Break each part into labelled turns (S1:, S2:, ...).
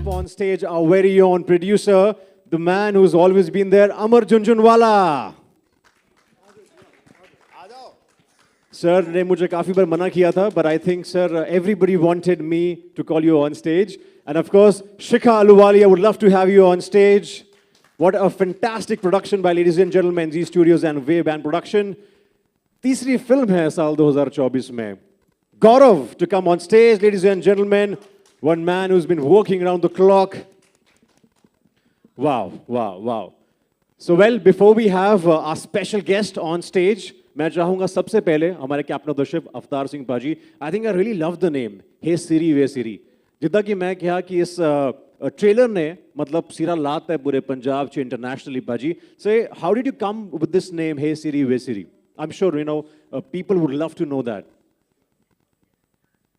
S1: on stage our very own producer, the man who's always been there, Amar Junjunwala. Sir ने मुझे काफी बार मना किया था, but I think sir everybody wanted me to call you on stage, and of course Shikha Aluwali, I would love to have you on stage. What a fantastic production by ladies and gentlemen, Z Studios and Wave Band Production. तीसरी film है साल 2024 में. Gaurav to come on stage, ladies and gentlemen. One man who's been working around the clock. Wow, wow, wow. So well, before we have our special guest on stage, मैं चाहूँगा सबसे पहले हमारे captain of the ship Avtar Singh पाजी. I think I really love the name. Hey Siri way सिरी. जितना कि मैं कहा कि इस ट्रेलर ने मतलब सिरा लाता है पूरे पंजाब च इंटरनेशनली पाजी. So how did you come with this name, hey Siri way Siri? I'm sure you know people would love to know that.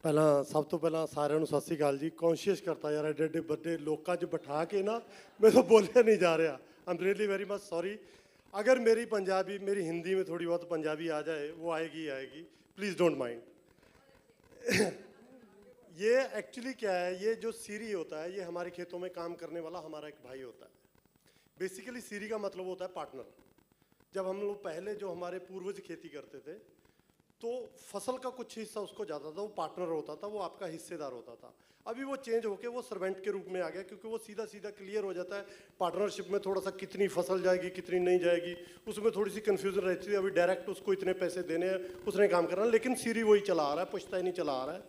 S2: ਪਹਿਲਾਂ ਸਭ ਤੋਂ ਪਹਿਲਾਂ ਸਾਰਿਆਂ ਨੂੰ ਸਤਿ ਸ੍ਰੀ ਅਕਾਲ ਜੀ. ਕੌਨਸ਼ੀਅਸ ਕਰਤਾ ਯਾਰ ਐਡੇ ਐਡੇ ਵੱਡੇ ਲੋਕਾਂ 'ਚ ਬਿਠਾ ਕੇ ਨਾ ਮੈਨੂੰ ਬੋਲਿਆ ਨਹੀਂ ਜਾ ਰਿਹਾ. आई am really very much sorry. अगर मेरी पंजाबी मेरी हिंदी में थोड़ी बहुत पंजाबी आ जाए वो आएगी आएगी. Please don't mind. ये एक्चुअली क्या है, ये जो सीरी होता है ये हमारे खेतों में काम करने वाला हमारा एक भाई होता है. बेसिकली सीरी का मतलब होता है पार्टनर. जब हम लोग पहले जो हमारे पूर्वज खेती करते थे तो फसल का कुछ हिस्सा उसको जाता था, वो पार्टनर होता था, वो आपका हिस्सेदार होता था. अभी वो चेंज होके वो सर्वेंट के रूप में आ गया क्योंकि वो सीधा सीधा क्लियर हो जाता है. पार्टनरशिप में थोड़ा सा कितनी फसल जाएगी कितनी नहीं जाएगी उसमें थोड़ी सी कन्फ्यूजन रहती है. अभी डायरेक्ट उसको इतने पैसे देने हैं उसने काम करना, लेकिन सीरी वही चला आ रहा है, पुश्ता ही नहीं चला आ रहा है.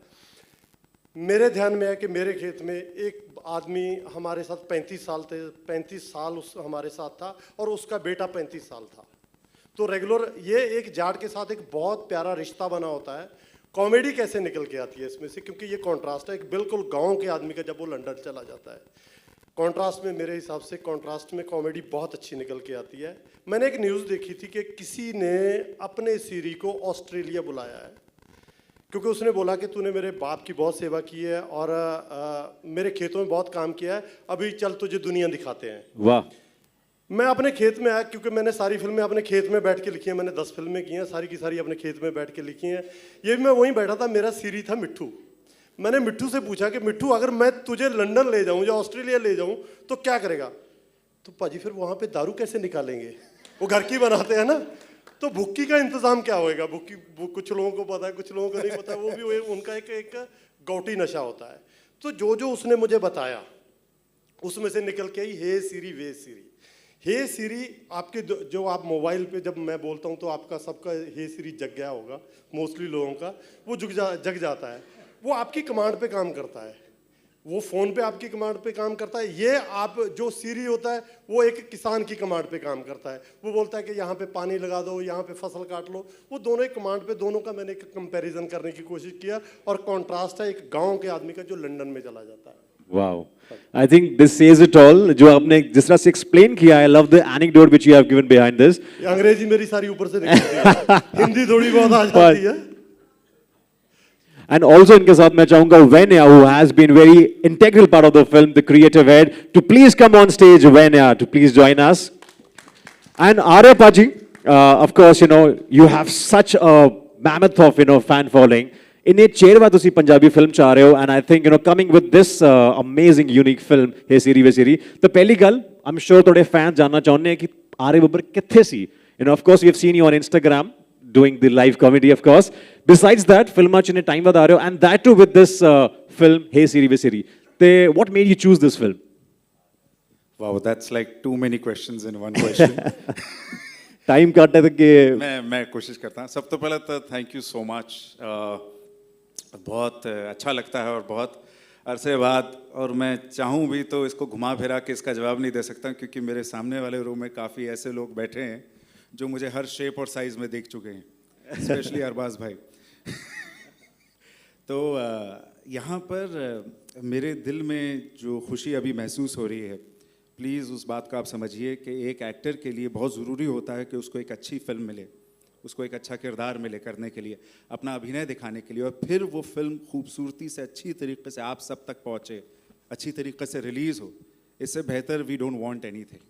S2: मेरे ध्यान में है कि मेरे खेत में एक आदमी हमारे साथ 35 साल उस हमारे साथ था और उसका बेटा 35 साल था. तो रेगुलर ये एक जाट के साथ एक बहुत प्यारा रिश्ता बना होता है. कॉमेडी कैसे निकल के आती है इसमें से, क्योंकि ये कॉन्ट्रास्ट है एक बिल्कुल गांव के आदमी का जब वो लंदन चला जाता है. कॉन्ट्रास्ट में मेरे हिसाब से कॉन्ट्रास्ट में कॉमेडी बहुत अच्छी निकल के आती है. मैंने एक न्यूज़ देखी थी कि किसी ने अपने सीरी को ऑस्ट्रेलिया बुलाया है क्योंकि उसने बोला कि तूने मेरे बाप की बहुत सेवा की है और मेरे खेतों में बहुत काम किया है, अभी चल तुझे दुनिया दिखाते हैं.
S1: वाह.
S2: मैं अपने खेत में आया क्योंकि मैंने सारी फिल्में अपने खेत में बैठ के लिखी हैं. मैंने 10 फिल्में की हैं, सारी की सारी अपने खेत में बैठ के लिखी हैं. ये भी मैं वहीं बैठा था, मेरा सीरी था मिट्ठू. मैंने मिट्ठू से पूछा कि मिट्ठू अगर मैं तुझे लंदन ले जाऊं या ऑस्ट्रेलिया ले जाऊं तो क्या करेगा? तो पाजी फिर वहाँ पे दारू कैसे निकालेंगे, वो घर की बनाते हैं ना, तो भुक्की का इंतज़ाम क्या होएगा? भुक्की कुछ लोगों को पता है कुछ लोगों को नहीं पता. वो भी उनका एक गौटी नशा होता है. तो जो उसने मुझे बताया उसमें से निकल के आई हे सीरी वे सीरी. हे सीरी आपके जो आप मोबाइल पे जब मैं बोलता हूँ तो आपका सबका हे सीरी जग गया होगा, मोस्टली लोगों का वो जग जाता है. वो आपकी कमांड पे काम करता है, वो फ़ोन पे आपकी कमांड पे काम करता है. ये आप जो सीरी होता है वो एक किसान की कमांड पे काम करता है. वो बोलता है कि यहाँ पे पानी लगा दो, यहाँ पे फसल काट लो. वो दोनों एक कमांड पे, दोनों का मैंने एक कंपैरिजन करने की कोशिश किया और कॉन्ट्रास्ट है एक गाँव के आदमी का जो लंदन में चला जाता है.
S1: Wow. I think this says it all. जो आपने जिस तरह से explain किया, I love the anecdote which you have given behind this.
S2: अंग्रेजी मेरी सारी ऊपर से निकलती है, हिंदी थोड़ी बहुत आ जाती है.
S1: And also इनके साथ मैं चाहूँगा Venya, who has been very integral part of the film, the creative head, to please come on stage. Venya, to please join us. And Arya Paji, of course, you know you have such a mammoth of fan following. इन्हें चेरवा तुसी Punjabi film चाह रहे हो, and I think coming with this amazing unique film हे सीरी वे सीरी. तो पहली गल I'm sure थोड़े fan जानना चाहते हैं कि आर्य बब्बर कित्थे सी. Of course we have seen you on Instagram doing the live comedy, of course. Besides that, film च इन्हें टाइम बता रहे हो, and that too with this film हे सीरी वे सीरी. तो what made you choose this film?
S3: Wow, that's like too many questions in one question.
S1: Time काटने तक के
S3: मैं कोशिश करता हूँ. सब तो पहले तो थैंक यू सो मच. बहुत अच्छा लगता है और बहुत अरसे बाद, और मैं चाहूँ भी तो इसको घुमा फिरा के इसका जवाब नहीं दे सकता क्योंकि मेरे सामने वाले रूम में काफ़ी ऐसे लोग बैठे हैं जो मुझे हर शेप और साइज़ में देख चुके हैं, स्पेशली अरबाज भाई. तो यहाँ पर मेरे दिल में जो खुशी अभी महसूस हो रही है, प्लीज़ उस बात को आप समझिए कि एक एक्टर के लिए बहुत ज़रूरी होता है कि उसको एक अच्छी फिल्म मिले, उसको एक अच्छा किरदार मिले करने के लिए, अपना अभिनय दिखाने के लिए, और फिर वो फिल्म खूबसूरती से अच्छी तरीके से आप सब तक पहुँचे, अच्छी तरीके से रिलीज़ हो. इससे बेहतर वी डोंट वांट एनीथिंग.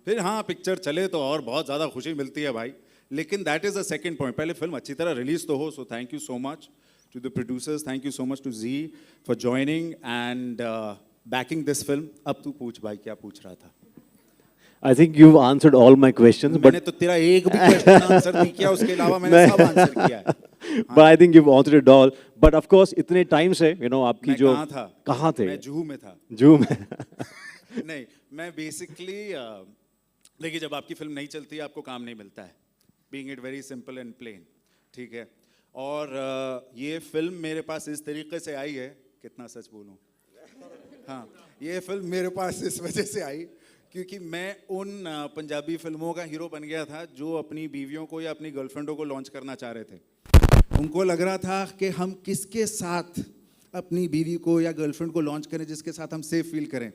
S3: फिर हाँ पिक्चर चले तो और बहुत ज़्यादा खुशी मिलती है भाई, लेकिन that is the second point. पहले फिल्म अच्छी तरह रिलीज़ तो हो. So thank you so much to the producers, thank you so much to Z for joining, and backing this film. अब तू पूछ भाई क्या पूछ रहा था?
S1: I think you've answered all my questions,
S3: मैंने
S1: but
S3: तो तेरा एक भी क्वेश्चन आंसर नहीं किया, उसके अलावा मैंने सब आंसर किया है.
S1: but I think you've answered it all. But of course, इतने टाइम से आपकी
S3: मैं
S1: जो
S3: कहाँ था?
S1: कहाँ थे?
S3: मैं जूहू में था.
S1: जू में.
S3: नहीं, मैं बेसिकली देखिए, जब आपकी फिल्म नहीं चलती है आपको काम नहीं मिलता है. Being it very simple and plain. ठीक है. और ये फिल्म मेरे पास इस तरीके से आई है, कितना सच बोलूं, हाँ, ये फिल्म मेरे पास इस वजह से आई क्योंकि मैं उन पंजाबी फिल्मों का हीरो बन गया था जो अपनी बीवियों को या अपनी गर्लफ्रेंडों को लॉन्च करना चाह रहे थे. उनको लग रहा था कि हम किसके साथ अपनी बीवी को या गर्लफ्रेंड को लॉन्च करें जिसके साथ हम सेफ फील करें.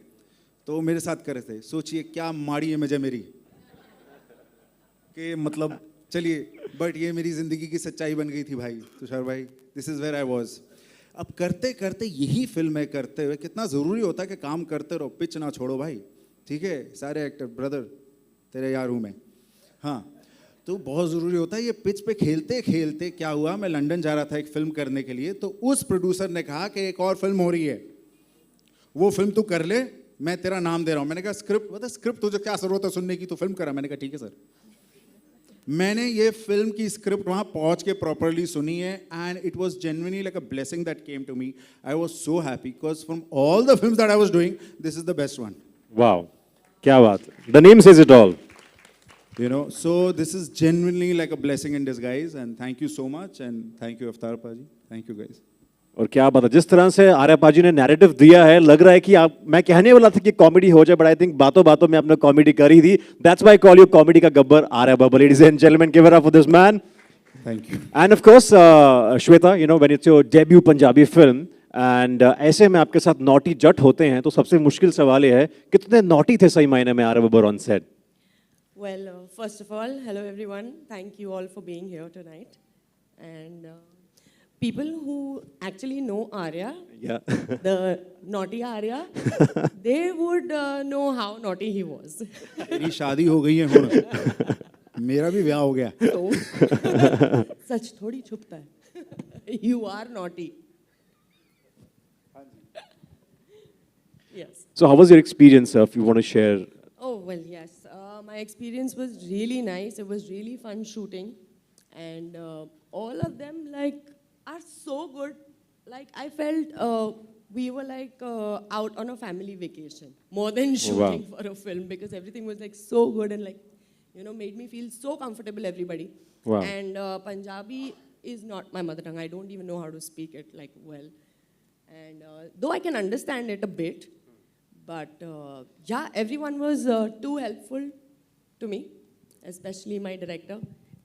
S3: तो वो मेरे साथ कर रहे थे. सोचिए क्या माड़ी इमेज है मेरी कि मतलब, चलिए, बट ये मेरी ज़िंदगी की सच्चाई बन गई थी भाई, तुषार भाई. This is where I was. अब करते करते यही फिल्म है, करते हुए कितना ज़रूरी होता है कि काम करते रहो, पिच ना छोड़ो भाई. ठीक है, सारे एक्टर ब्रदर तेरे यार हूँ मैं. हाँ, तो बहुत ज़रूरी होता है ये पिच पे खेलते खेलते. क्या हुआ, मैं लंदन जा रहा था एक फ़िल्म करने के लिए, तो उस प्रोड्यूसर ने कहा कि एक और फिल्म हो रही है, वो फिल्म तू कर ले, मैं तेरा नाम दे रहा हूँ. मैंने कहा स्क्रिप्ट बता, स्क्रिप्ट तुझे क्या ज़रूरत है सुनने की, तो फिल्म करा. मैंने कहा ठीक है सर. मैंने ये फिल्म की स्क्रिप्ट वहाँ पहुँच के प्रॉपरली सुनी है and it was genuinely like a blessing that came to me. I was so happy because from all the films that I was doing this is the best one.
S1: Wow, क्या बात. The name says it all.
S3: You know, so this is genuinely like a blessing in disguise and thank you so much and thank you Avtar Paji. Thank you guys.
S1: और क्या बात है, जिस तरह से आर्या पाजी ने नैरेटिव दिया है, लग रहा है कि आप, मैं कहने वाला था कि कॉमेडी हो जाए, बट आई थिंक बातों बातों में आपने कॉमेडी कर ही दी. That's why I call you comedy का Gabbar Arya Baba. Ladies and gentleman, give it up for this man.
S3: Thank you.
S1: And of course Shweta, when it's your debut Punjabi film and ऐसे में आपके साथ नॉटी जट होते हैं, तो सबसे मुश्किल सवाल ये है, कितने नॉटी थे सही मायने में Arya Baba on set?
S4: Well, first of all, hello everyone. Thank you all for being here tonight. And people who actually know Arya,
S1: Yeah.
S4: the naughty Arya, they would know how naughty he was.
S3: मेरी शादी हो गई है हुण. मेरा भी ब्याह हो गया.
S4: So, सच थोड़ी छुपता है. You are naughty. Yes.
S1: So how was your experience, if you want to share?
S4: Oh, well, yes. My experience was really nice. It was really fun shooting. And all of them, like, are so good. Like, I felt we were, like, out on a family vacation. More than shooting for a film. Because everything was, like, so good and, like, made me feel so comfortable, everybody.
S1: Wow.
S4: And Punjabi is not my mother tongue. I don't even know how to speak it, like, well. And though I can understand it a bit, but yeah, everyone was too helpful to me, especially my director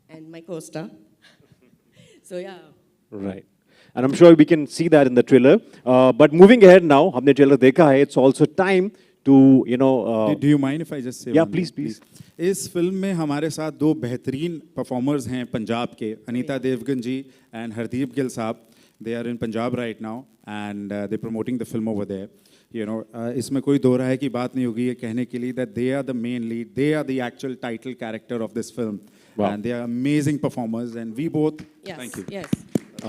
S4: and my co-star. So yeah.
S1: Right. And I'm sure we can see that in the trailer. But moving ahead now, हमने trailer देखा है. It's also time to,
S3: Do you mind if I just say
S1: Yeah,
S3: one
S1: please,
S3: thing,
S1: please.
S3: इस film में हमारे साथ दो बेहतरीन performers हैं पंजाब के, अनीता देवगन जी एंड हरदीप गिल साहब. They are in Punjab right now and they're promoting the film over there. इसमें कोई दो राय की बात नहीं होगी ये कहने के लिए that they are the main lead, they are the actual title character of this film.
S1: Wow.
S3: And they are amazing performers and we both,
S4: Yes.
S3: thank you.
S4: Yes.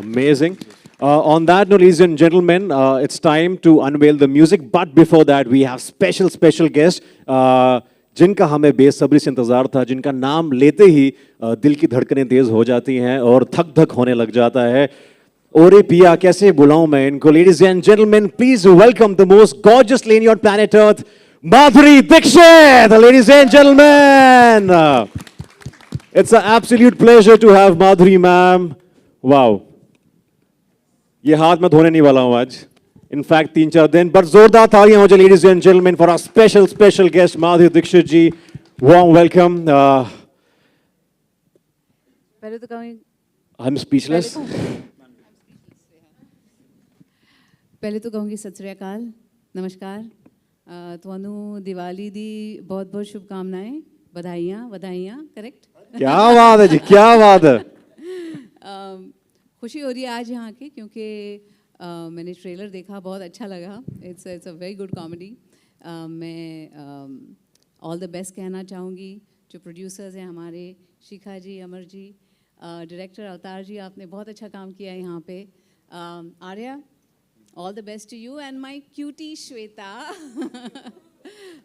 S1: Amazing. On that note, ladies and gentlemen, it's time to unveil the music. But before that, we have special guest, जिनका हमें बेसब्री से इंतजार था, जिनका नाम लेते ही दिल की धड़कनें तेज हो जाती हैं और धक धक होने लग जाता है. ओरे पिया, कैसे बुलाऊं मैं इनको? Ladies and gentlemen, please welcome the most gorgeous lady on planet Earth, Madhuri Dixit. Ladies and gentlemen, it's an absolute pleasure to have Madhuri ma'am. Wow. ये हाथ मैं धोने नहीं वाला हूं आज. In fact, 3-4 दिन. But जोरदार तालियां हो जाए, ladies and gentlemen, for our special guest, Madhuri Dixit ji. Warm welcome.
S5: पहले तो कहूँगी,
S1: I'm speechless.
S5: पहले तो कहूँगी सत श्री अकाल, नमस्कार. ਤੁਹਾਨੂੰ ਦੀਵਾਲੀ ਦੀ बहुत शुभकामनाएं, बधाइयाँ, करेक्ट?
S1: क्या बात है जी, क्या बात है.
S5: खुशी हो रही है आज यहाँ की क्योंकि मैंने ट्रेलर देखा, बहुत अच्छा लगा. It's a very good comedy. मैं ऑल द बेस्ट कहना चाहूँगी जो प्रोड्यूसर्स हैं हमारे, शिखा जी, अमर जी, डायरेक्टर अवतार जी, आपने बहुत अच्छा काम किया है यहाँ पे. Arya, All the best to you and my cutie Shweta.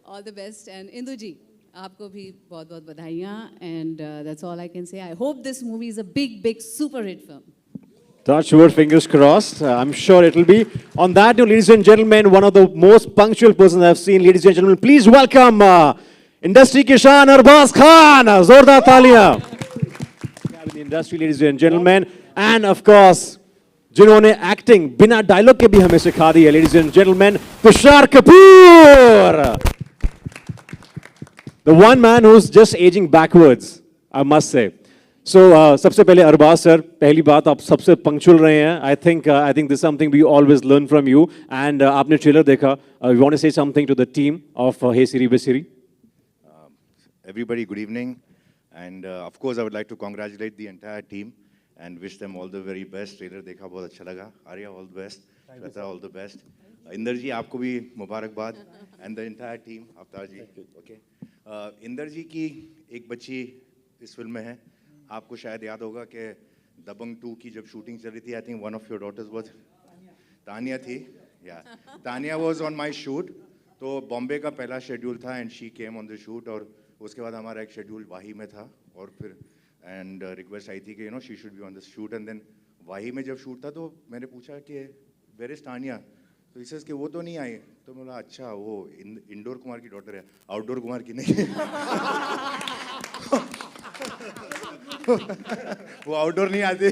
S5: All the best. And Indu ji, आपको भी बहुत बहुत बधाइयाँ. And that's all I can say. I hope this movie is a big, big super hit film.
S1: Touch wood, fingers crossed. I'm sure it'll be. On that note, ladies and gentlemen, one of the most punctual persons I've seen. Ladies and gentlemen, please welcome industry के शान अरबाज खान. जोरदार तालियां. In the industry, ladies and gentlemen, and of course, जिन्होंने acting बिना dialogue के भी हमें सिखा दी है, ladies and gentlemen, Tushar Kapoor. The one man who's just aging backwards, I must say. So, सबसे पहले अरबाज सर, पहली बात आप सबसे पंक्चुअल रहे हैं. I think this is something we always learn from you. And आपने ट्रेलर देखा. You want to say something to the team of Hey Siri Be Siri?
S6: Everybody, good evening. And of course, I would like to congratulate the entire team and wish them all the very best. Trailer देखा बहुत अच्छा लगा. Arya, all the best. Shweta, all the best. Inder जी, आपको भी मुबारकबाद. And the entire team, अवतार जी. Okay. Inder जी की एक बच्ची इस फिल्म में है. आपको शायद याद होगा कि दबंग 2 की जब शूटिंग चल रही थी, I think one of your daughters was Tania थी. Yeah. Tania was on my shoot. तो बॉम्बे का पहला शेड्यूल था and she came on the shoot. और उसके बाद हमारा एक शेड्यूल वाही में था और फिर एंड रिक्वेस्ट आई थी कि she should be on the shoot. And then वाही में जब शूट था तो मैंने पूछा कि वेयर इज तानिया, तो इसे कि वो तो नहीं आई. तो मैं बोला अच्छा वो इंडोर कुमार की डॉटर है, आउटडोर कुमार की नहीं. वो आउटडोर नहीं आती.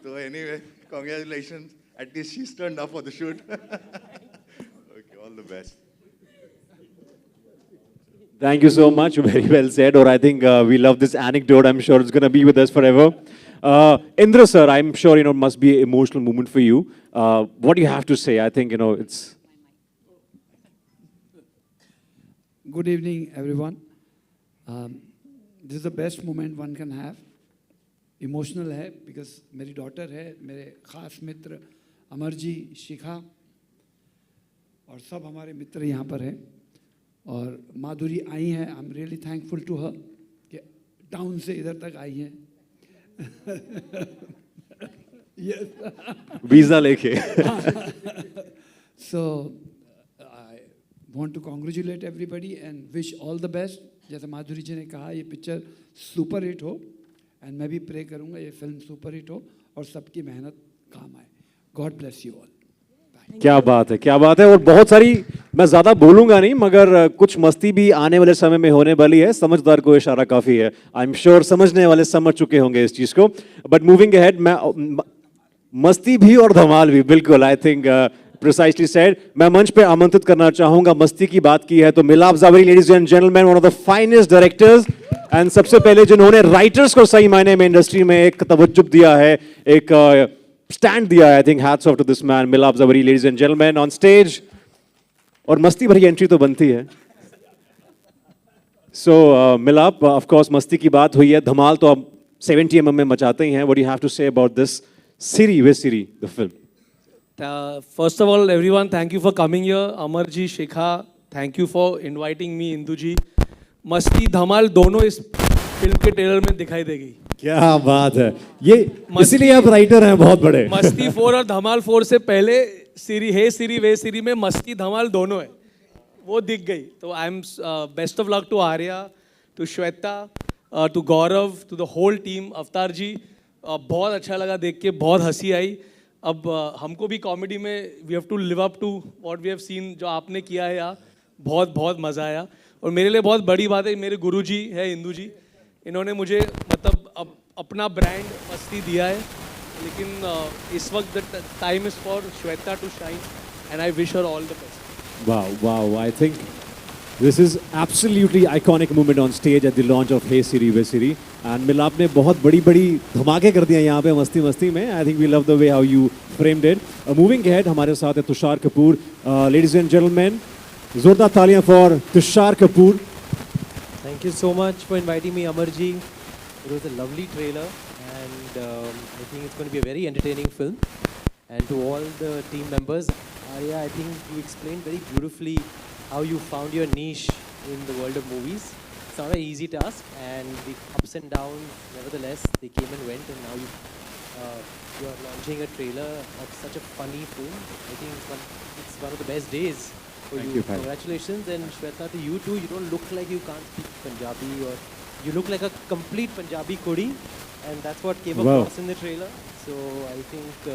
S6: तो anyway, congratulations, at least she turned up for the shoot. Okay, all the best.
S1: Thank you so much. Very well said. Or I think we love this anecdote. I'm sure it's going to be with us forever. Indra sir, I'm sure it must be an emotional moment for you. What do you have to say? I think it's.
S7: Good evening, everyone. This is the best moment one can have. Emotional है because मेरी daughter है, मेरे खास मित्र अमर जी, शिखा और सब हमारे मित्र यहाँ पर हैं. और माधुरी आई हैं. I am really thankful to her कि टाउन से इधर तक आई हैं.
S1: वीजा लेके.
S7: So I want to congratulate everybody and wish all the best. जैसे माधुरी जी ने कहा, ये पिक्चर सुपर हिट हो एंड मैं भी प्रे करूँगा ये फिल्म सुपर हिट हो और सबकी मेहनत काम आए. God bless you all.
S1: क्या बात है, क्या बात है. और बहुत सारी, मैं ज्यादा बोलूंगा नहीं, मगर कुछ मस्ती भी आने वाले समय में होने वाली है. समझदार को इशारा काफी है. आई एम श्योर समझने वाले समझ चुके होंगे इस चीज को. बट मूविंग अहेड, मैं मस्ती भी और धमाल भी, बिल्कुल आई थिंक प्रिसाइसली सेड. मैं मंच पे आमंत्रित करना चाहूंगा, मस्ती की बात की है तो मिलाप Zaveri, ladies and gentleman, one of the finest directors. And सबसे पहले जिन्होंने राइटर्स को सही मायने में इंडस्ट्री में एक तवज्जो दिया है, एक स्टैंड दिया है. I think hats off to this man, Milap Zaveri, ladies and gentleman, on stage. और मस्ती भरी एंट्री तो बनती है. सो मिलाप, ऑफ कोर्स मस्ती की बात हुई है, धमाल तो अब 70 mm में मचाते ही हैं. What do you have to say about this Siri Be Siri, the film?
S8: First of all, everyone, thank you for coming here. Amar ji, Shikha, thank you for inviting me. Indu ji, मस्ती धमाल दोनों इस film के trailer में दिखाई देगी.
S1: क्या बात है. ये इसीलिए आप राइटर हैं बहुत बड़े.
S8: मस्ती 4 और धमाल 4 से पहले सिरी हे सिरी वे सिरी में मस्ती धमाल दोनों है, वो दिख गई. तो I am best of luck to Arya, to Shweta, to Gaurav, to the whole team. Avatar ji, बहुत अच्छा लगा देख के, बहुत हंसी आई. अब हमको भी कॉमेडी में we have to live up to what we have seen, जो आपने किया है यार, बहुत बहुत मज़ा आया. और मेरे लिए बहुत बड़ी बात है, मेरे गुरु जी है इंदू जी, इन्होंने मुझे मतलब अब अपना ब्रांड मस्ती दिया है. लेकिन इस वक्त the time is for Shweta to shine and I wish her all the best.
S1: Wow, wow, I think this is absolutely iconic moment on stage at the launch of Hey Siri Be Siri. And मिलाप ने बहुत बड़ी धमाके कर दिया यहाँ पे मस्ती में. I think we love the way how you framed it. Moving ahead, हमारे साथ है Tushar Kapoor. Ladies and gentlemen, जोरदार तालियां for Tushar Kapoor.
S9: Thank you so much for inviting me, Amarji. It was a lovely trailer, and I think it's going to be a very entertaining film. And to all the team members, Arya, I think you explained very beautifully how you found your niche in the world of movies. It's not an easy task, and the ups and downs, nevertheless, they came and went, and now you've you're launching a trailer of such a funny film. I think it's one of the best days for
S1: Thank
S9: you.
S1: you, Bhai.
S9: Congratulations, and Shweta, to you too. You don't look like you can't speak Punjabi, or you look like a complete Punjabi kudi, and that's what came
S1: Wow.
S9: across in the trailer. So I think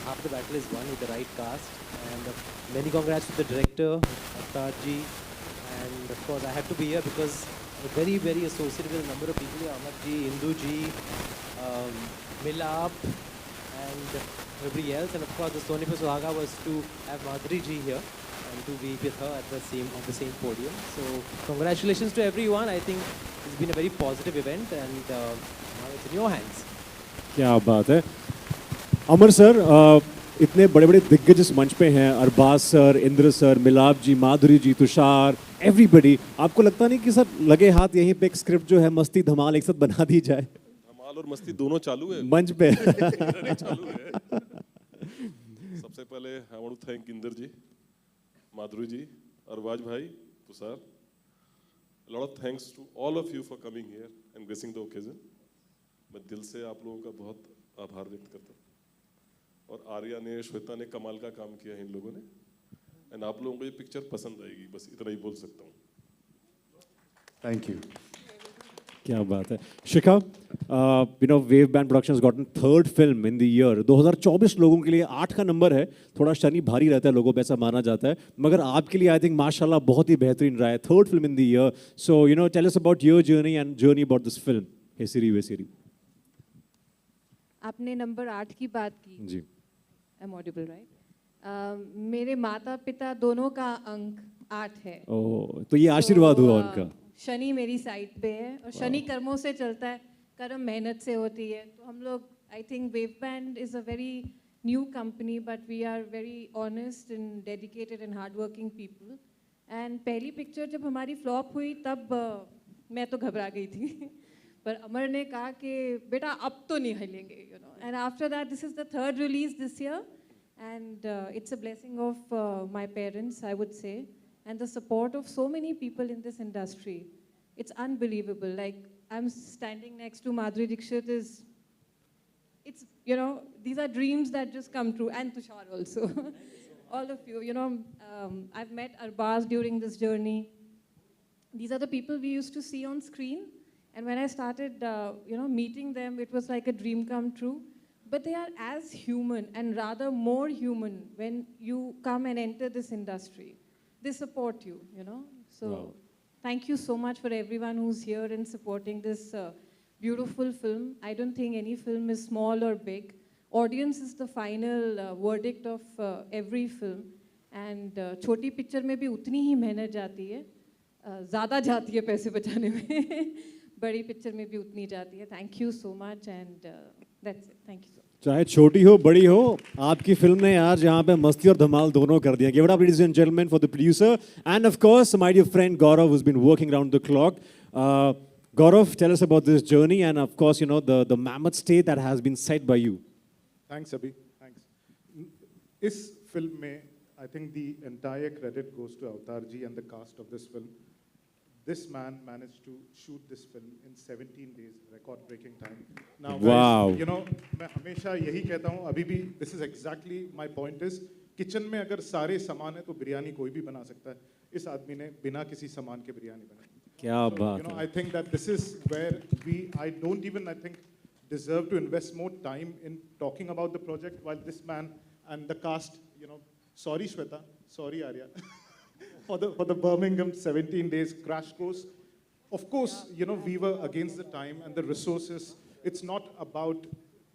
S9: half the battle is won with the right cast. And many congrats to the director, Avtar ji. And of course, I have to be here because I'm very, very associated with a number of people here. Amar ji, Indu ji, Milap, and everybody else. And of course, the Soni Pe Suhaga was to have Madhuri ji here and to be with her at the same podium. So congratulations to everyone. I think it's been a very positive event, and now it's in your hands.
S1: क्या बात है अमर sir, इतने बड़े बड़े दिग्गज इस मंच पे हैं, अरबाज सर, इंद्र सर, मिलाप जी, माधुरी जी, तुषार, एवरीबडी. आपको लगता नहीं कि सर लगे हाथ यहीं पे एक स्क्रिप्ट जो है मस्ती धमाल एक साथ बना दी जाए
S10: धमाल और मस्ती दोनों चालू है
S1: मंच पे?
S10: चालू है. सबसे पहले I want to thank Inder ji, Madhuri ji, Arbaaz bhai, Tushar. A lot of thanks to all of you for coming here and gracing the occasion. मैं दिल से आप लोगों का बहुत आभार व्यक्त करता हूँ. और आर्या ने, श्वेता ने कमाल का काम किया है इन लोगों ने, एंड आप लोगों को ये पिक्चर पसंद आएगी, बस इतना ही बोल सकता हूँ.
S3: Thank you.
S1: क्या बात है. Shikha, you know wave band production has gotten third film in the year. 2024 लोगों के लिए 8 का नंबर है, थोड़ा शनि भारी रहता है लोगों पे, ऐसा माना जाता है, मगर आपके लिए आई थिंक माशाल्लाह बहुत ही बेहतरीन रहा है. Third film in the year. So you know tell us about your journey and journey about this film hey Siri way Siri.
S11: आपने नंबर 8 की बात की.
S1: जी.
S11: I am audible right? मेरे माता पिता दोनों का अंक 8 है.
S1: ओह, तो ये आशीर्वाद हुआ उनका.
S11: शनि मेरी साइड पे है और शनि कर्मों से चलता है, कर्म मेहनत से होती है. तो हम लोग, I think Wave Band is a very new company, but we are very honest and dedicated and hard working people. And पहली पिक्चर जब हमारी फ्लॉप हुई तब मैं तो घबरा गई थी. पर अमर ने कहा कि बेटा अब तो नहीं हिलेंगे, you know. And after that this is the third release this year, and it's a blessing of my parents, I would say, and the support of so many people in this industry. It's unbelievable. Like, I'm standing next to Madhuri Dixit it's, you know, these are dreams that just come true. And Tushar also. All of you, you know, I've met Arbaz during this journey. These are the people we used to see on screen. And when I started, you know, meeting them, it was like a dream come true. But they are as human, and rather more human when you come and enter this industry. They support you, you know. So
S1: Wow.
S11: thank you so much for everyone who's here and supporting this beautiful film. I don't think any film is small or big. Audience is the final verdict of every film. And छोटी picture में भी उतनी ही मेहनत जाती है, ज़्यादा जाती है पैसे बचाने में. बड़ी पिक्चर में भी उतनी जाती है. Thank you so much, and that's it. Thank you so much.
S1: चाहे छोटी हो बड़ी हो, आपकी फिल्म ने यार जहाँ पे मस्ती और धमाल दोनों कर दिया. Give it up, ladies and gentlemen, for the producer, and of course my dear friend Gaurav, who's been working around the clock. Gaurav, tell us about this journey, and of course, you know, the mammoth state that has been set by you.
S12: Thanks, Abhi. Thanks. इस film में I think the entire credit goes to Avtar ji and the cast of this film. This man managed to shoot this film in 17 days, record-breaking time. Now,
S1: Wow.
S12: guys, you know, मैं हमेशा यही कहता हूँ, अभी भी, this is exactly my point is, kitchen में अगर सारे सामान है तो बिरयानी कोई भी बना सकता है. इस आदमी ने बिना किसी सामान के बिरयानी बनाई.
S1: क्या बात
S12: You know,
S1: है.
S12: I think that this is where I don't even, I think, deserve to invest more time in talking about the project, while this man and the cast, you know, sorry Shweta, sorry Arya, for the Birmingham 17 days crash course. Of course, you know, we were against the time and the resources. It's not about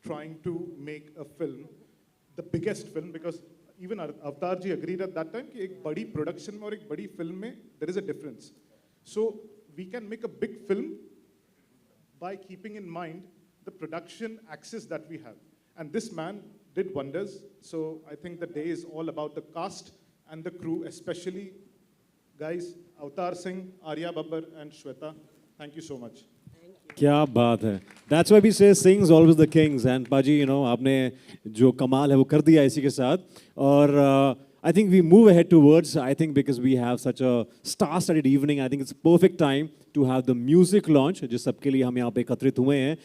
S12: trying to make a film, the biggest film, because even Avtar ji agreed at that time कि एक बड़ी production में और एक बड़ी film में there is a difference. So we can make a big film by keeping in mind the production access that we have. And this man did wonders. So I think the day is all about the cast and the crew, especially guys, Avtar Singh, Arya Babbar, and Shweta. Thank you so much.
S1: क्या बात है. That's why we say sings always the kings. And पाजी, you know, आपने जो कमाल है वो कर दिया इसी के साथ. और I think we move ahead towards, I think because we have such a star-studded evening, I think it's perfect time to have the music launch, जिस सबके लिए हम यहाँ पे एकत्रित हुए हैं.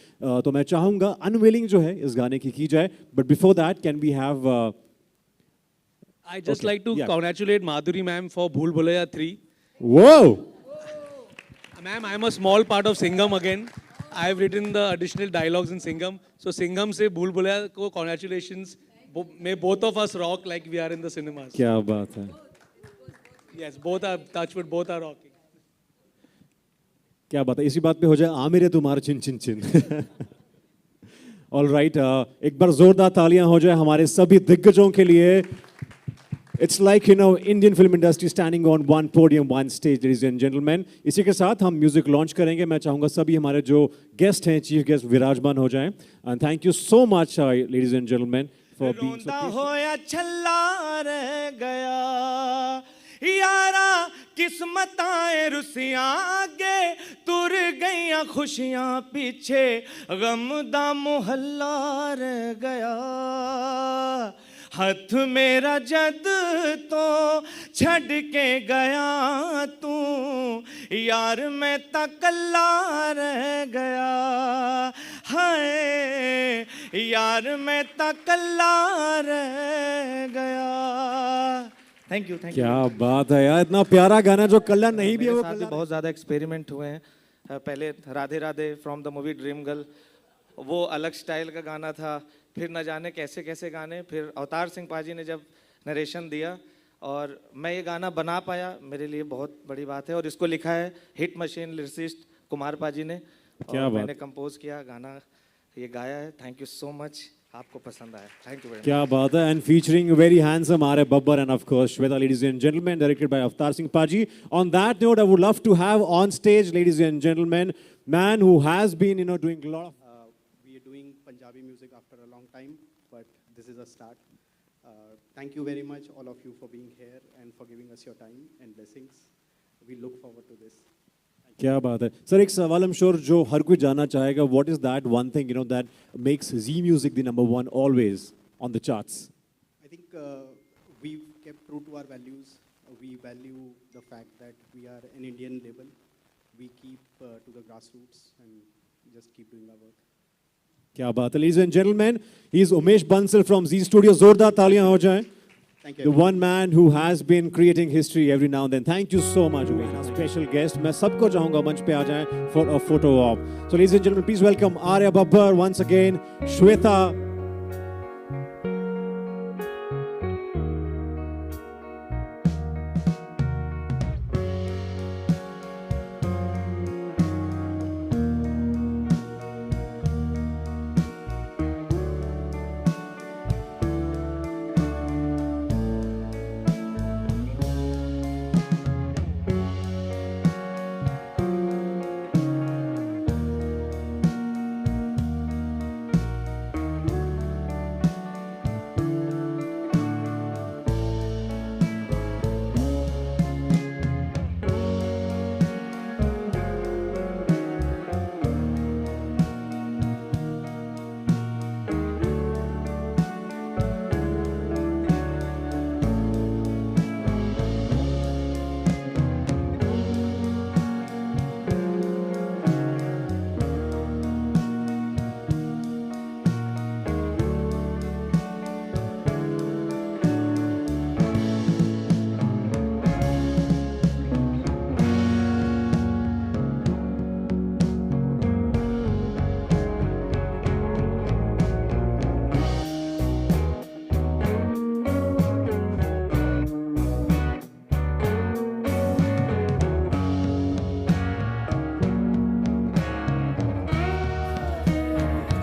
S1: तो मैं चाहूँगा unveiling जो है इस गाने की जाए. But before that, can we have...
S8: I just
S1: Okay,
S8: like to
S1: yeah.
S8: congratulate Madhuri ma'am for Bhool Bhulaiya 3.
S1: Whoa!
S8: Ma'am, I'm a small part of Singham again. I've written the additional dialogues in Singham. So Singham se Bhool Bhulaiya ko congratulations. May both of us rock like we are in the cinemas.
S1: क्या बात है.
S8: Yes, both are, touchwood, both are rocking.
S1: क्या बात है. इसी बात पे हो जाए आमिर तुम्हारा चिन चिन चिन. All right, एक बार जोरदार तालियां हो जाए हमारे सभी दिग्गजों के लिए. It's like, you know, Indian film industry standing on one podium, one stage, ladies and gentlemen. इसी के साथ हम म्यूजिक लॉन्च करेंगे. मैं चाहूँगा सभी हमारे जो गेस्ट हैं, चीफ गेस्ट विराजमान हो जाएं. And thank you so much, ladies and gentlemen, for being so patient.
S13: होया छल्ला रह गया यारा किस्मताएं रुसियां आगे तुर गईयां खुशियां पीछे गम दा मोहल्ला रह गया हथ मेरा जद तो छड़ के गया तू यार मैं तकल्ला रह गया हाय यार मैं तकल्ला रह गया थैंक यू
S1: क्या बात है यार. इतना प्यारा गाना जो कल्ला नहीं भी है वो
S13: मेरे साथ भी
S1: कल्ला
S13: बहुत ज़्यादा एक्सपेरिमेंट हुए हैं पहले Radhe Radhe from the movie dream girl वो अलग स्टाइल का गाना था फिर न जाने कैसे कैसे गाने फिर अवतार सिंह पाजी ने जब नरेशन दिया और मैं ये गाना बना पाया मेरे लिए बहुत बड़ी बात है और इसको लिखा है हिट मशीन लिरिसिस्ट कुमार पाजी ने
S1: क्या
S13: और
S1: बात.
S13: मैंने कंपोज किया गाना ये गाया है थैंक यू सो मच आपको पसंद आया थैंक यू वेरी मच
S1: क्या बात है. And featuring very handsome R.A. Babbar and of course Shweta, ladies and gentlemen, directed by Avtar Singh Paji. On that note, I would love to have on stage, ladies and gentlemen, man who has been, you know, doing a lot of...
S14: We are doing Punjabi music after a long time, but this is a start. Thank you very much, all of you, for being here and for giving us your time and blessings. We look forward to this.
S1: क्या बात है. Sir एक सवाल I'm sure जो हर कोई जानना चाहेगा, what is that one thing, you know, that makes Z Music the number one always on the charts?
S14: I think we've kept true to our values. We value the fact that we are an Indian label. We keep to the grassroots and just keep doing our work.
S1: क्या बात है. Ladies and gentlemen, he is Umesh Bansal from Z Studio. जोरदार तालियां हो जाएं.
S14: Thank you.
S1: The one man who has been creating history every now and then. Thank you so much, Umesh. Our special guest. मैं सबको चाहूँगा मंच पे आ जाएं for a photo op. So, ladies and gentlemen, please welcome R.A. Babbar once again. Shweta.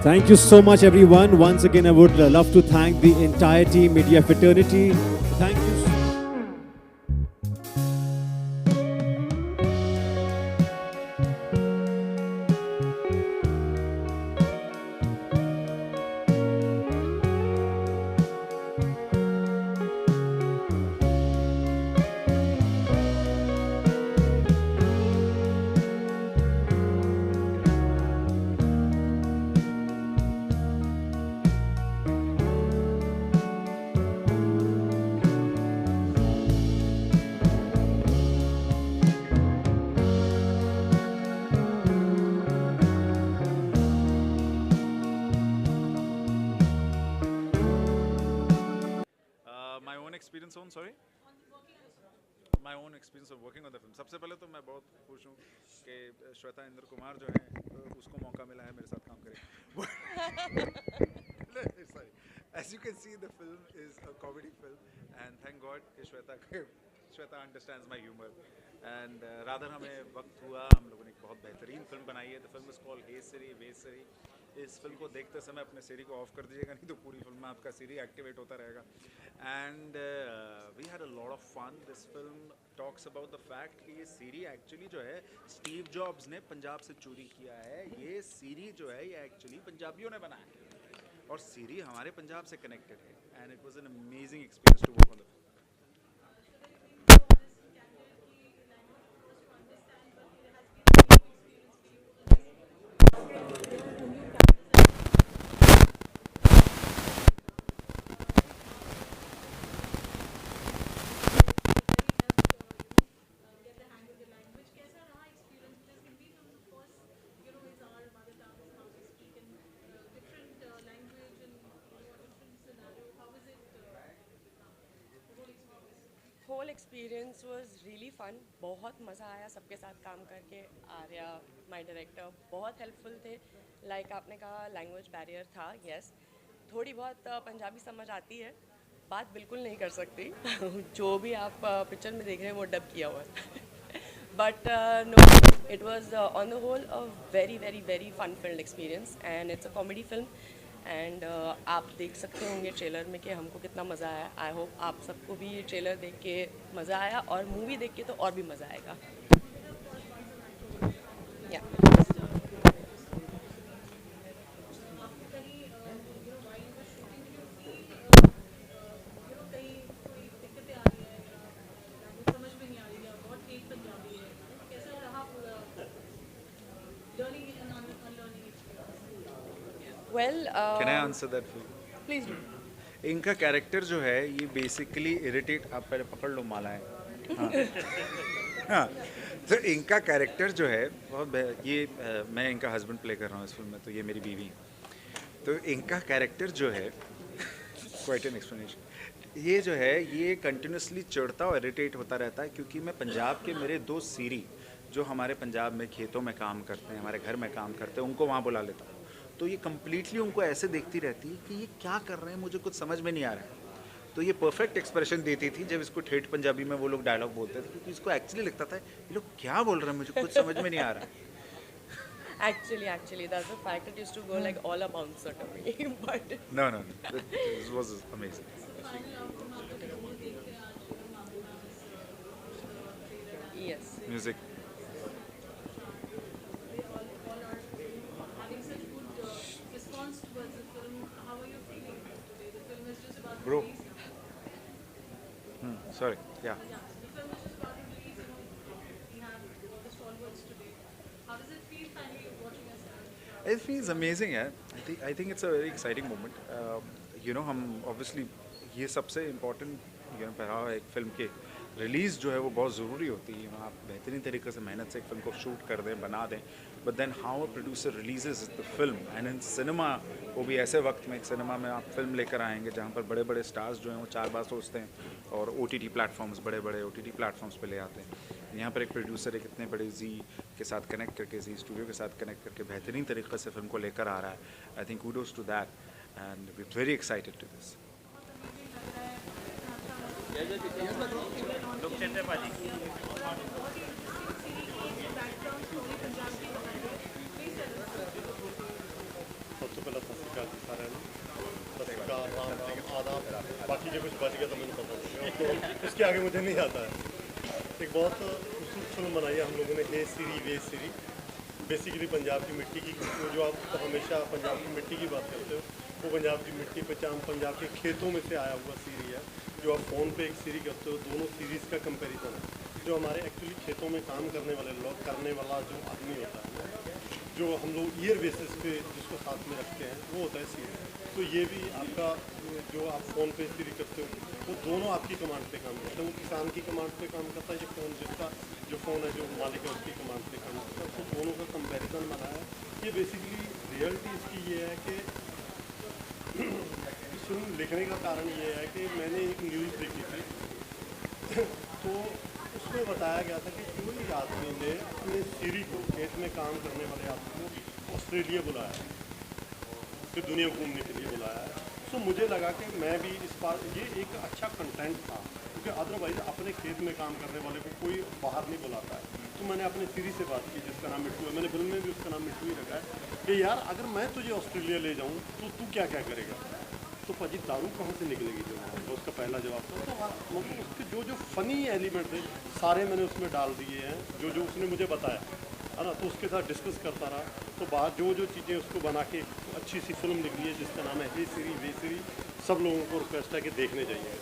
S1: Thank you so much, everyone. Once again, I would love to thank the entire team, media fraternity. Thank you.
S3: experience on, sorry? My own experience of working on the film. सबसे पहले तो मैं बहुत खुश हूँ कि श्वेता इंद्र कुमार जो है उसको मौका मिला है मेरे साथ काम करे. Sorry. As you can see, the film is a comedy film, and thank God कि Shweta understands my humor. And rather हमें वक्त हुआ, हम लोगों ने एक बहुत बेहतरीन फिल्म बनाई है. The film is called Hey Siri, Ve Siri. इस फिल्म को देखते समय अपने सीरी को ऑफ कर दीजिएगा, नहीं तो पूरी फिल्म में आपका सीरी एक्टिवेट होता रहेगा. And we had a lot of fun. This film talks about the fact कि ये सीरी एक्चुअली जो है स्टीव जॉब्स ने पंजाब से चोरी किया है. ये सीरी जो है ये एक्चुअली पंजाबियों ने बनाया है और सीरी हमारे पंजाब से कनेक्टेड है. And it was an amazing experience to work on the film.
S4: Whole experience was really fun. बहुत मज़ा आया सबके साथ काम करके. आर्या माय डायरेक्टर बहुत हेल्पफुल थे. लाइक आपने कहा लैंग्वेज बैरियर था. यस, थोड़ी बहुत पंजाबी समझ आती है, बात बिल्कुल नहीं कर सकती. जो भी आप पिक्चर में देख रहे हैं वो डब किया हुआ है. But no, it was on the whole a very very very fun filled experience and it's a comedy film. And आप देख सकते होंगे ट्रेलर में कि हमको कितना मज़ा आया. आई होप आप सबको भी ये ट्रेलर देख के मज़ा आया और मूवी देख के तो और भी मज़ा आएगा. या well
S3: can I answer that film?
S4: Please do.
S3: इनका कैरेक्टर जो है ये बेसिकली इरिटेट, आप पहले पकड़ लो मालाएं. हाँ. हाँ, तो इनका कैरेक्टर जो है बहुत ये मैं इनका हस्बैंड प्ले कर रहा हूँ इस फिल्म में, तो ये मेरी बीवी. तो इनका कैरेक्टर जो है क्वाइट एन एक्सप्लेनेशन. ये जो है ये कंटिन्यूसली चिढ़ता और इरिटेट होता रहता है क्योंकि मैं पंजाब के मेरे दो सीरी जो हमारे पंजाब में खेतों में काम करते हैं, हमारे घर में काम करते हैं, उनको वहाँ बुला लेता हूँ. तो ये कम्प्लीटली उनको ऐसे देखती रहती है कि ये क्या कर रहे हैं, मुझे कुछ समझ में नहीं आ रहा है. तो ये परफेक्ट एक्सप्रेशन देती थी जब इसको ठेठ पंजाबी में वो लोग डायलॉग बोलते थे, क्योंकि इसको एक्चुअली लगता था ये लोग क्या बोल रहे हैं, मुझे कुछ समझ में नहीं आ रहा है.
S4: Actually, that's the fact. It used to go like all a bouncer to me, but
S3: No. This was amazing.
S4: yes.
S3: Music. Bro. Sorry. Yeah. It feels amazing, yeah. I think it's a very exciting moment. हम obviously ये सबसे important पहरावा एक film के release जो है वो बहुत ज़रूरी होती है. आप बेहतरीन तरीके से मेहनत से एक फिल्म को शूट कर दें, बना दें, but then how a producer releases the film and in cinema, वो भी ऐसे वक्त में एक सिनेमा में आप फिल्म लेकर आएंगे जहाँ पर बड़े बड़े स्टार्स जो हैं वो 4 बार सोचते हैं और OTT प्लेटफॉर्म्स, बड़े बड़े OTT प्लेटफॉर्म्स पे ले आते हैं. यहाँ पर एक प्रोड्यूसर एक इतने बड़े जी के साथ कनेक्ट करके, जी स्टूडियो के साथ कनेक्ट करके बेहतरीन तरीके से फिल्म को लेकर आ रहा है. I think kudos to that and we are very excited to this.
S2: सबसे पहला सत श्री अकाल जी सारे राम राम आदाब. बाकी जो कुछ बच गया तो मैंने पता नहीं, तो उसके आगे मुझे नहीं आता है. एक बहुत खूबसूरत फिल्म बनाई है हम लोगों ने, हे सिरी वे सिरी. बेसिकली पंजाब की मिट्टी की, जो आप हमेशा पंजाब की मिट्टी की बात करते हो, वो पंजाब की मिट्टी पहचान पंजाब के खेतों में से आया हुआ सीरी है. जो आप फ़ोन पे एक सीरी करते हो, दोनों सीरीज़ का कंपैरिजन है. जो हमारे एक्चुअली खेतों में काम करने वाले लोग, करने वाला जो आदमी होता है, जो हम लोग ईयर बेसिस पे जिसको साथ में रखते हैं, वो होता है सीरी. तो ये भी आपका जो आप फ़ोन पे सीरी करते हो, वो दोनों आपकी कमांड पे काम करते हैं. वो किसान की कमांड पे काम करता है, ये फ़ोन जिसका जो फ़ोन है, जो मालिक है, उसकी कमांड पे काम करता है. तो दोनों का कंपैरिजन बनाया है. ये बेसिकली रियलिटी इसकी ये है कि फिल्म लिखने का कारण ये है कि मैंने एक न्यूज़ देखी थी तो उसमें बताया गया था कि कोई आदमी ने अपने सीरी को, खेत में काम करने वाले आदमी को ऑस्ट्रेलिया बुलाया, फिर दुनिया घूमने के लिए बुलाया है। सो मुझे लगा कि मैं भी इस बार ये एक अच्छा कंटेंट था, क्योंकि अदरवाइज अपने खेत में काम करने वाले को कोई बाहर नहीं बुलाता है। तो मैंने अपने सीरी से बात की जिसका नाम मिट्टू है, मैंने फिल्म में भी उसका नाम मिट्टू ही रखा है कि यार अगर मैं तुझे ऑस्ट्रेलिया ले जाऊँ तो तू क्या क्या करेगा। तो पाजी दारू कहाँ से निकलेगी जो तो उसका पहला जवाब था। तो मतलब उसके जो जो फ़नी एलिमेंट थे सारे मैंने उसमें डाल दिए हैं, जो जो उसने मुझे बताया है ना, तो उसके साथ डिस्कस करता रहा। तो बात जो जो चीज़ें उसको बना के अच्छी सी फिल्म निकली है जिसका नाम है हे सिरी वे सिरी। सब लोगों को रिक्वेस्ट है कि देखने जाइए।